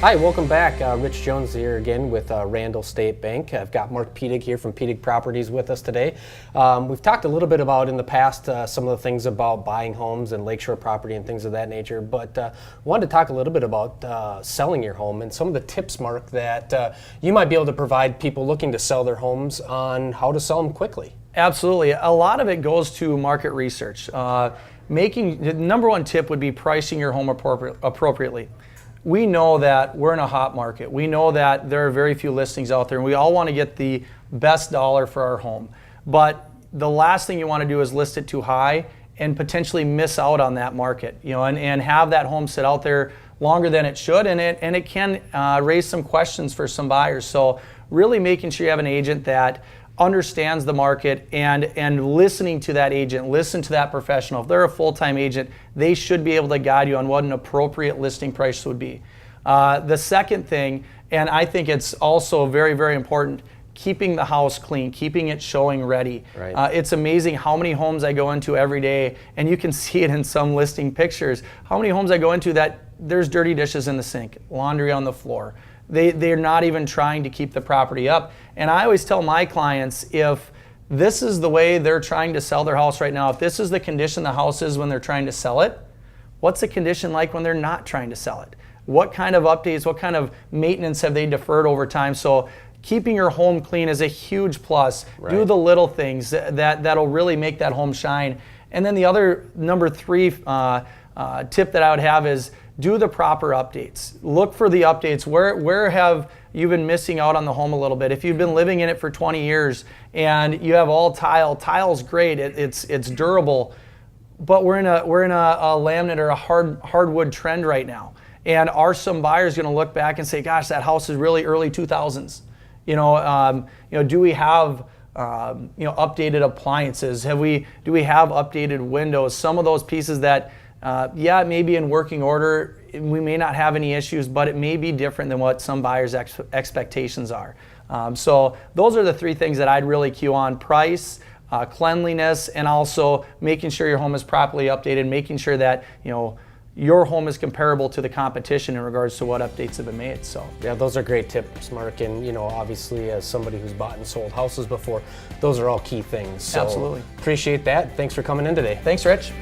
Hi, welcome back. Rich Jones here again with Randall State Bank. I've got Mark Peteig here from Peteig Properties with us today. We've talked a little bit about in the past some of the things about buying homes and lakeshore property and things of that nature, but wanted to talk a little bit about selling your home and some of the tips, Mark, that you might be able to provide people looking to sell their homes on how to sell them quickly. Absolutely. A lot of it goes to market research. The number one tip would be pricing your home appropriately. We know that we're in a hot market. We know that there are very few listings out there, and we all want to get the best dollar for our home. But the last thing you want to do is list it too high and potentially miss out on that market, and have that home sit out there longer than it should, and it can raise some questions for some buyers. So really making sure you have an agent that understands the market and listening to that agent, listen to that professional. If they're a full-time agent, they should be able to guide you on what an appropriate listing price would be. The second thing, and I think it's also very, very important, keeping the house clean, keeping it showing ready. Right. It's amazing how many homes I go into every day, and you can see it in some listing pictures, how many homes I go into that there's dirty dishes in the sink, laundry on the floor. They're not even trying to keep the property up. And I always tell my clients, if this is the way they're trying to sell their house right now, if this is the condition the house is when they're trying to sell it, what's the condition like when they're not trying to sell it? What kind of updates, what kind of maintenance have they deferred over time? So keeping your home clean is a huge plus. Right. Do the little things that'll really make that home shine. And then the other number three tip that I would have is do the proper updates. Look for the updates. Where have you been missing out on the home a little bit? If you've been living in it for 20 years and you have all tile's great. It's durable, but we're in a laminate or a hardwood trend right now. And are some buyers going to look back and say, "Gosh, that house is really early 2000s"? Do we have updated appliances? Do we have updated windows? Some of those pieces that it may be in working order. We may not have any issues, but it may be different than what some buyers' expectations are. So those are the three things that I'd really cue on: price, cleanliness, and also making sure your home is properly updated, making sure that your home is comparable to the competition in regards to what updates have been made. So yeah, those are great tips, Mark. And obviously, as somebody who's bought and sold houses before, those are all key things. So absolutely appreciate that. Thanks for coming in today. Thanks, Rich.